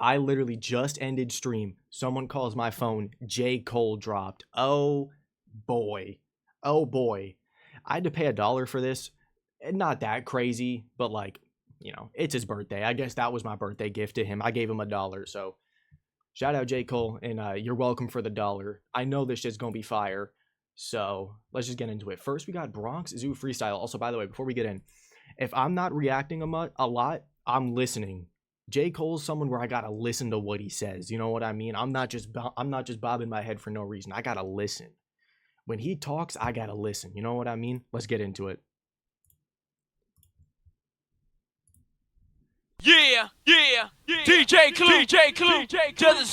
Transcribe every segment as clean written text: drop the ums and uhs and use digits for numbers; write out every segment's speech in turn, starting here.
I literally just ended stream. Someone calls my phone. J. Cole dropped. Oh boy. Oh boy. I had to pay $1 for this. Not that crazy, but like, you know, it's his birthday. I guess that was my birthday gift to him. I gave him $1. So shout out J. Cole, and you're welcome for the $1. I know this shit's gonna be fire. So let's just get into it. First, we got Bronx Zoo Freestyle. Also, by the way, before we get in, if I'm not reacting a lot, I'm listening. J. Cole's someone where I gotta listen to what he says. You know what I mean? I'm not just bobbing my head for no reason. I gotta listen. When he talks, I gotta listen. You know what I mean? Let's get into it. Yeah. DJ Clue, to the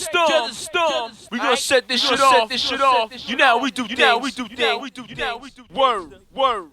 storm. We gonna set this shit off. You know how we do things. Word.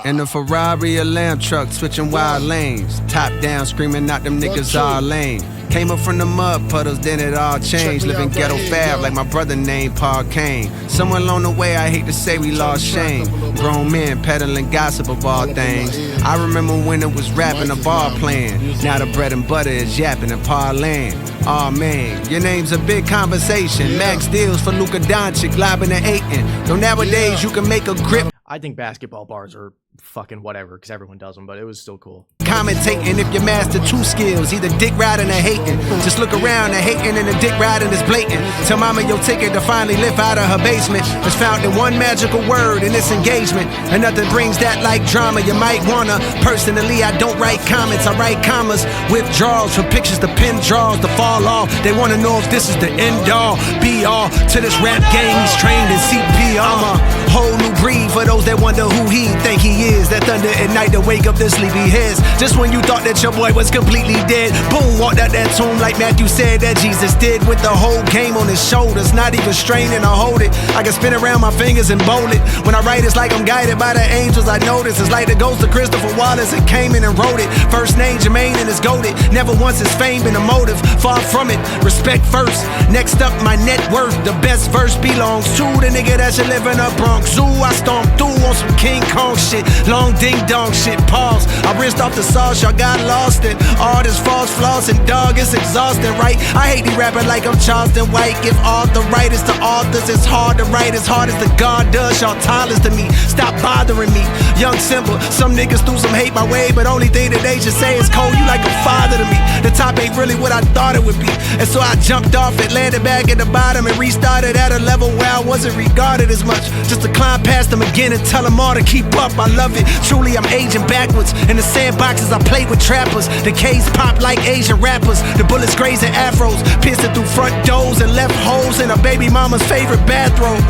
In the Ferrari, a lamb truck, switching wild lanes. Top down, screaming out them niggas all lame. Came up from the mud puddles, then it all changed. Living ghetto fab like my brother named Paul Kane. Somewhere along the way, I hate to say we lost shame. Grown men peddling gossip of all things. I remember when it was rapping, a ball playing. Now the bread and butter is yapping and parlaying. Aw man, your name's a big conversation. Max deals for Luka Doncic, lobbing and hating. Though nowadays you can make a grip. I think basketball bars are fucking whatever, because everyone does them, but it was still cool. Commentating if you master two skills, either dick riding or hating. Just look around, the hating and the dick riding is blatant. Tell mama your ticket to finally lift out of her basement is found in one magical word in this engagement. And nothing brings that like drama. You might wanna. Personally, I don't write comments, I write commas. Withdrawals from pictures to pin draws to fall off. They wanna know if this is the end all, be all. To this rap game, he's trained in CPR. I'm a whole new breed for those that wonder who he think he is. That thunder at night to wake up the sleepy heads. Just when you thought that your boy was completely dead, boom, walked out that tomb like Matthew said that Jesus did. With the whole game on his shoulders, not even straining to hold it. I can spin around my fingers and bowl it. When I write, it's like I'm guided by the angels. I notice it's like the ghost of Christopher Wallace and came in and wrote it. First name Jermaine and it's goated. Never once his fame been a motive. Far from it, respect first. Next up, my net worth. The best verse belongs to the nigga that should live in a Bronx Zoo. I stomped through on some King Kong shit. Long ding dong shit, pause. I rinsed off the sauce, y'all got lost in all this false floss, and dog, it's exhausting, right? I hate these rapping like I'm Charleston White. Give all the writers to authors, it's hard to write as hard as the God does. Y'all tallest to me, stop bothering me. Young Simba, some niggas threw some hate my way, but only thing that they should say is Cole, you like a father to me. The top ain't really what I thought it would be, and so I jumped off it, landed back at the bottom, and restarted at a level where I wasn't regarded as much. Just to climb past them again and tell them all to keep up. I love it, truly I'm aging backwards. In the sandboxes I play with trappers. The K's pop like Asian rappers. The bullets grazing afros, piercing through front doors and left holes in a baby mama's favorite bathrobe.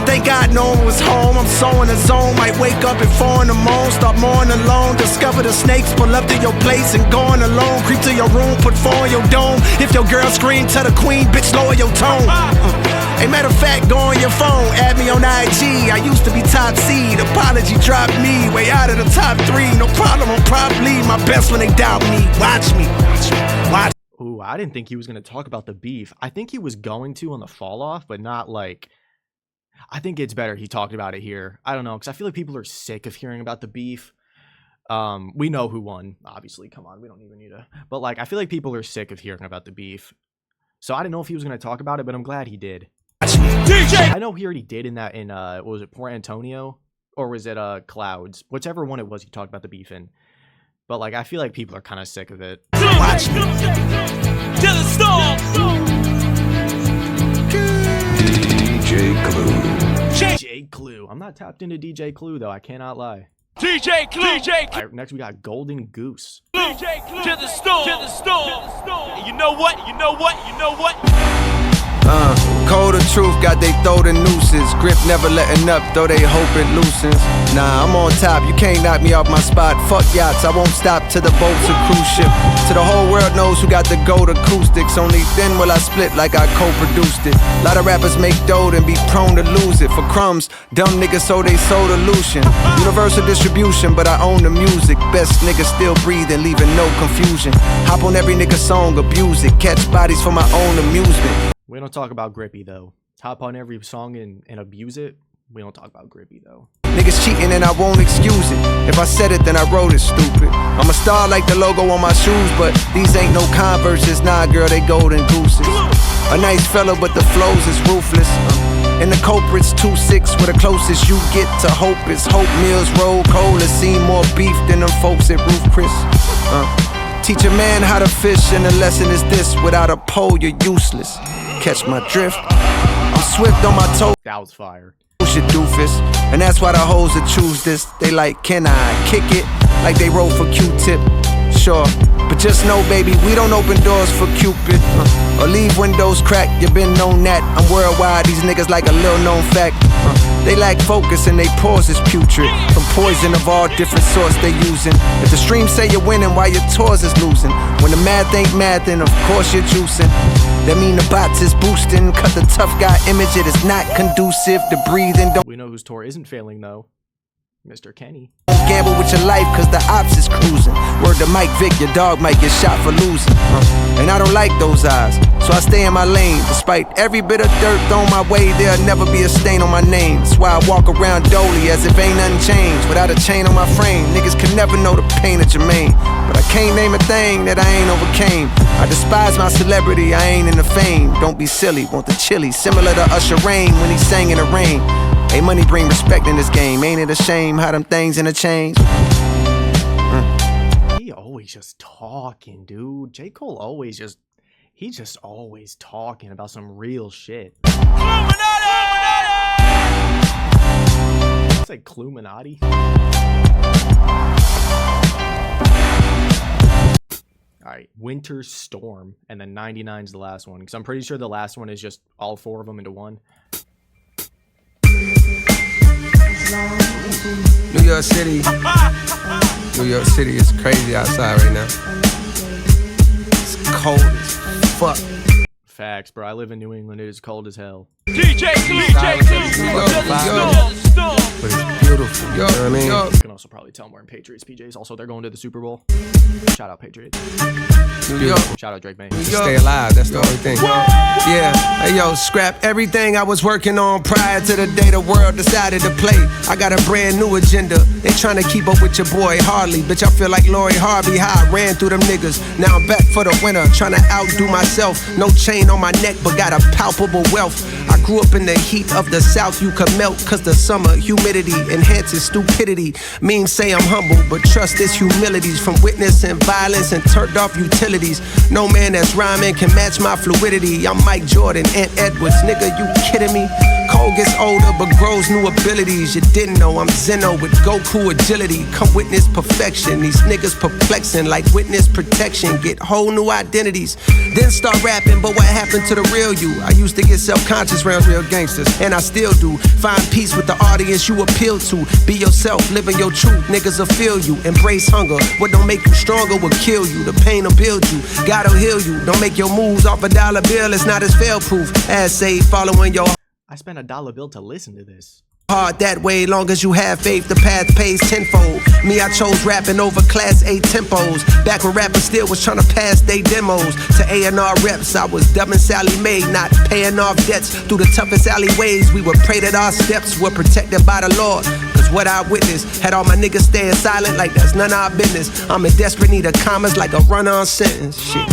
Thank God no one was home. I'm so in the zone. Might wake up at 4 in the morning, start mourning alone. Discover the snakes, pull up to your place and going alone. Creep to your room, put 4 in your dome. If your girl scream, tell the queen, bitch, lower your tone. Hey, matter of fact, go on your phone, add me on IG. I used to be top seed, apology dropped me way out of the top 3. No problem, I'm probably my best when they doubt me. Watch me. Ooh, I didn't think he was going to talk about the beef. I think he was going to on the fall off, but not like... I think it's better he talked about it here. I don't know, because I feel like people are sick of hearing about the beef. We know who won, obviously. Come on, we don't even need to... But like, I feel like people are sick of hearing about the beef. So I didn't know if he was going to talk about it, but I'm glad he did. I know he already did in what was it, Port Antonio? Or was it Clouds? Whichever one it was he talked about the beef in. But like, I feel like people are kind of sick of it. Watch me. To the storm. DJ Clue. DJ Clue. I'm not tapped into DJ Clue though, I cannot lie. DJ Clue. Alright, next we got Golden Goose. DJ Clue. To the storm. You know what? Cold of truth, got they throw the nooses. Grip never letting up, though they hope it loosens. Nah, I'm on top, you can't knock me off my spot. Fuck yachts, I won't stop till the boat's a cruise ship. Till the whole world knows who got the gold acoustics. Only then will I split like I co-produced it. Lot of rappers make dough and be prone to lose it. For crumbs, dumb niggas so they sold illusion. Universal distribution, but I own the music. Best niggas still breathing, leaving no confusion. Hop on every nigga song, abuse it. Catch bodies for my own amusement. We don't talk about Grippy though. Hop on every song and abuse it. We don't talk about Grippy though. Niggas cheating and I won't excuse it. If I said it, then I wrote it, stupid. I'm a star like the logo on my shoes, but these ain't no Converses. Nah, girl, they golden gooses. A nice fella, but the flows is ruthless. And the culprit's 2-6, where the closest you get to hope is Hope Mills Road Cola. Seen more beef than them folks at Roof Chris. Teach a man how to fish, and the lesson is this: without a pole, you're useless. Catch my drift? I'm swift on my toes. That was fire. Shit doofus, and that's why the hoes that choose this. They like, can I kick it? Like they wrote for Q-Tip. Sure, but just know, baby, we don't open doors for Cupid or leave windows cracked. You been known that. I'm worldwide, these niggas like a little known fact. They lack focus and they pause is putrid. From poison of all different sorts they using. If the streams say you're winning while your tours is losing, when the math ain't math, then of course you're juicing. That mean the bots is boosting. Cut the tough guy image, it is not conducive to breathing. Don't We know whose tour isn't failing though. Mr. Kenny. gamble with your life cause the ops is cruising. Word to Mike Vick, your dog might get shot for losing. And I don't like those eyes, so I stay in my lane. Despite every bit of dirt thrown my way, there'll never be a stain on my name. That's why I walk around dolly as if ain't nothing changed. Without a chain on my frame, niggas can never know the pain of Jermaine. But I can't name a thing that I ain't overcame. I despise my celebrity, I ain't in the fame. Don't be silly, want the chili, similar to Usher Rain when he sang in the rain. Hey, money bring respect in this game. Ain't it a shame how them things interchange? He always just talking, dude. J. Cole always just, he's just always talking about some real shit. It's like Cluminati. Alright, Winter Storm, and then 99's the last one. Because I'm pretty sure the last one is just all four of them into one. New York City. New York City is crazy outside right now. It's cold as fuck. Facts, bro. I live in New England. It is cold as hell. DJ Clue, But it's beautiful, you know what I mean? You can also probably tell I'm wearing Patriots PJs. Also, they're going to the Super Bowl. Shout out Patriots. New York. Shout out Drake May. To stay alive, that's the only thing. Yeah, hey yo, scrap everything I was working on prior to the day the world decided to play. I got a brand new agenda. They trying to keep up with your boy Harley. Bitch, I feel like Lori Harvey, how I ran through them niggas. Now I'm back for the winter, trying to outdo myself. No chain on my neck, but got a palpable wealth. I grew up in the heat of the South, you could melt. Cause the summer humidity enhances stupidity. Memes say I'm humble, but trust this humility's from witnessing violence and turned off utilities. No man that's rhyming can match my fluidity. I'm Mike Jordan, Ant Edwards, nigga, you kidding me? Cole gets older but grows new abilities. You didn't know I'm Zeno with Goku agility. Come witness perfection, these niggas perplexing like witness protection. Get whole new identities, then start rapping, but what happened to the real you? I used to get self-conscious around real gangsters, and I still do. Find peace with the audience you appeal to. Be yourself, living your truth, niggas will feel you. Embrace hunger, what don't make you stronger will kill you. The pain will build you, God'll heal you. Don't make your moves off a dollar bill, it's not as fail-proof as say following your I spent $1 bill to listen to this. hard that way. Long as you have faith, the path pays tenfold. Me, I chose rapping over class A tempos. Back when rappers still was trying to pass they demos to A&R reps, I was dubbing Sally Mae, not paying off debts through the toughest alleyways. We would pray that our steps were protected by the Lord. Cause what I witnessed had all my niggas staying silent like that's none of our business. I'm in desperate need of commas like a run-on sentence. Shit.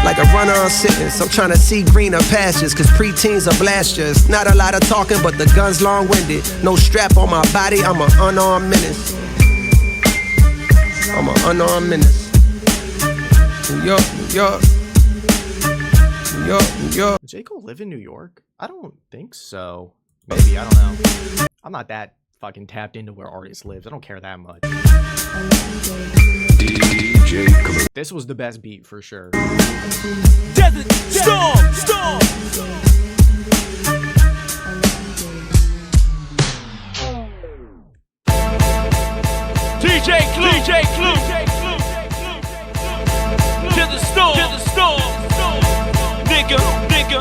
Like a run-on sentence, I'm trying to see greener pastures. Cause preteens are blasters. Not a lot of talking, but the gun's long-winded. No strap on my body, I'm an unarmed menace. I'm an unarmed menace. New York, New York. New York, New York. Does J. Cole live in New York? I don't think so. Maybe, I don't know. I'm not that fucking tapped into where artists live. I don't care that much. DJ Clue. This was the best beat for sure. Desert Storm, Storm. DJ Clue, DJ Clue. To the storm, nigga, nigga.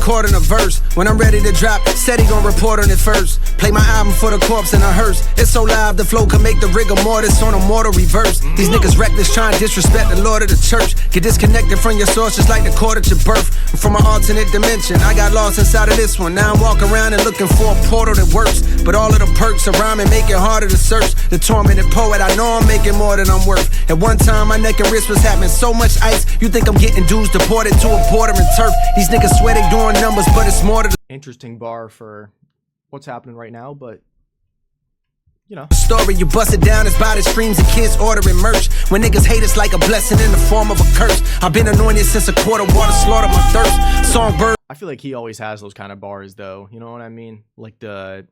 recording a verse. When I'm ready to drop, said he gon' report on it first. Play my album for the corpse in a hearse. It's so live, the flow can make the rigor mortis on a mortal reverse. These niggas reckless, trying to disrespect the Lord of the church. Get disconnected from your source just like the cord at your birth. I'm from an alternate dimension, I got lost inside of this one. Now I'm walking around and looking for a portal that works. But all of the perks of rhyming make it harder to search. The tormented poet, I know I'm making more than I'm worth. At one time, my neck and wrist was having so much ice. You think I'm getting dudes deported to a border and turf. These niggas swear they doing numbers, but it's more to the Interesting bar for what's happening right now, but you know. story. You bust it down, it's by the streams of kids ordering merch. When niggas hate us like a blessing in the form of a curse. I've been anointed since a quart of water slaughtered my thirst. Songbird. I feel like he always has those kind of bars though. You know what I mean? Like the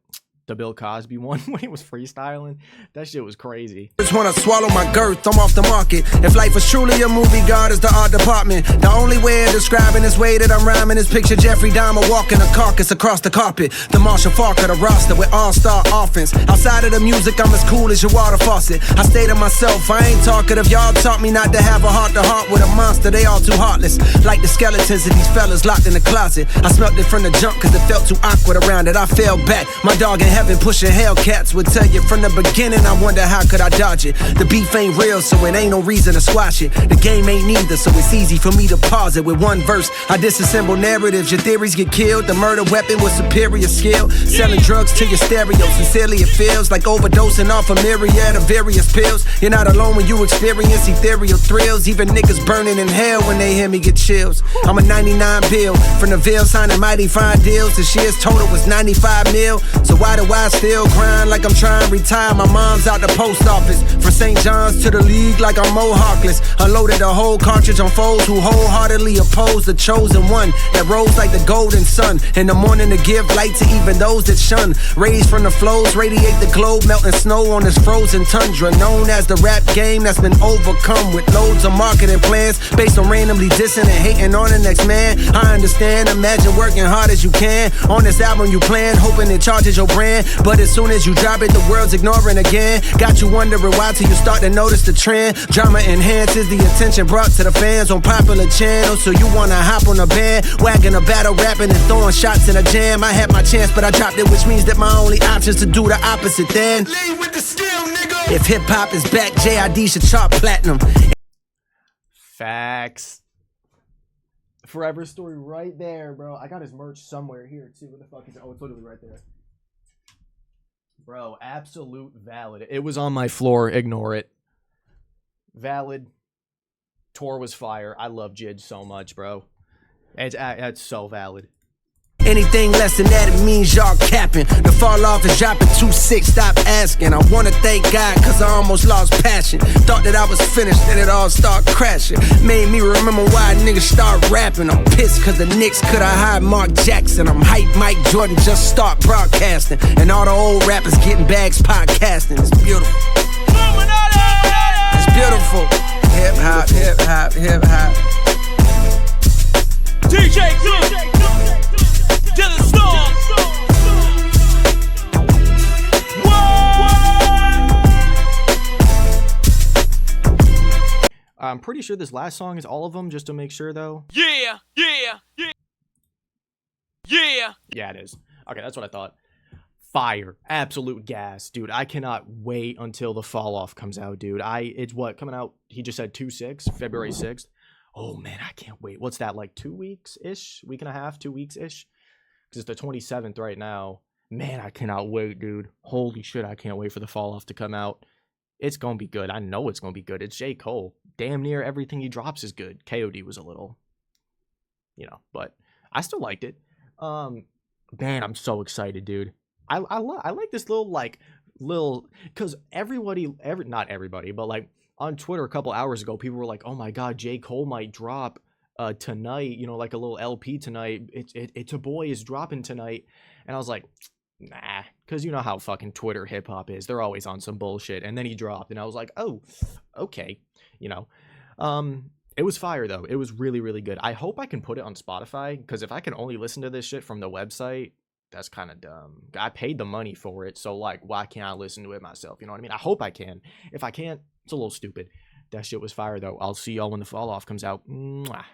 Bill Cosby one when he was freestyling. That shit was crazy. Just wanna swallow my girth, I'm off the market. If life was truly a movie, God is the art department. The only way of describing this way that I'm rhyming is picture Jeffrey Dahmer walking a carcass across the carpet. The Marshall Falk of the roster with all-star offense. Outside of the music, I'm as cool as your water faucet. I stay to myself, I ain't talkative. Y'all taught me not to have a heart-to-heart with a monster. They all too heartless, like the skeletons of these fellas locked in the closet. I smelt it from the jump cause it felt too awkward around it. I fell back, my dog in heaven pushing Hellcats would tell you from the beginning. I wonder how could I dodge it. The beef ain't real, so it ain't no reason to squash it. The game ain't neither, so it's easy for me to pause it. With one verse, I disassemble narratives. Your theories get killed. The murder weapon with superior skill. Selling drugs to your stereo. Sincerely it feels like overdosing off a myriad of various pills. You're not alone when you experience ethereal thrills. Even niggas burning in hell when they hear me get chills. I'm a 99 bill from the Ville, signing mighty fine deals. The shares total was 95 mil. So why do I still grind like I'm trying to retire? My mom's out the post office. From St. John's to the league like I'm Mohawkless. Unloaded the whole cartridge on foes who wholeheartedly oppose the chosen one that rose like the golden sun. In the morning to give light to even those that shun. Raised from the flows, radiate the globe, melting snow on this frozen tundra. Known as the rap game that's been overcome with loads of marketing plans based on randomly dissing and hating on the next man. I understand, imagine working hard as you can. On this album you plan, hoping it charges your brand. But as soon as you drop it, the world's ignoring again. Got you wondering why till you start to notice the trend. Drama enhances the attention brought to the fans on popular channels. So you wanna hop on a band, wagging a battle, rapping and throwing shots in a jam. I had my chance, but I dropped it, which means that my only option's to do the opposite then. Lead with the skill, nigga. If hip hop is back, JID should chart platinum. Facts. Forever Story right there, bro. I got his merch somewhere here too. What the fuck is it? Oh, it's literally right there. Bro, absolute valid. It was on my floor. Ignore it. Valid. Tour was fire. I love Jid so much, bro. It's so valid. Anything less than that, it means y'all capping. The fall off is dropping 2-6, stop asking. I wanna thank God cause I almost lost passion. Thought that I was finished, then it all start crashing. Made me remember why niggas start rapping. I'm pissed cause the Knicks coulda hired Mark Jackson. I'm hype Mike Jordan, just start broadcasting. And all the old rappers getting bags podcasting. It's beautiful. It's beautiful. Hip hop, hip hop, hip hop. DJ Clue. To the storm. I'm pretty sure this last song is all of them, just to make sure though. Yeah. Yeah, it is. Okay, that's what I thought. Fire. Absolute gas. Dude, I cannot wait until the fall off comes out, dude. It's what, coming out, he just said 2/6, February 6th. Oh man, I can't wait. What's that, like 2 weeks-ish? Week and a half, 2 weeks-ish? Because it's the 27th right now. Man, I cannot wait, dude. Holy shit, I can't wait for the fall off to come out. It's gonna be good. I know it's gonna be good. It's J. Cole. Damn near everything he drops is good. KOD was a little, but I still liked it. Man, I'm so excited, dude. I like this little, because not everybody, but like on Twitter a couple hours ago, people were like, oh my god, J. Cole might drop tonight, like a little LP tonight. It's a boy is dropping tonight. And I was like, nah, because you know how fucking Twitter hip hop is. They're always on some bullshit. And then he dropped, and I was like, oh, okay, It was fire though. It was really, really good. I hope I can put it on Spotify, because if I can only listen to this shit from the website, that's kind of dumb. I paid the money for it, so like, why can't I listen to it myself? You know what I mean? I hope I can. If I can't, it's a little stupid. That shit was fire though. I'll see y'all when the fall off comes out. Mwah.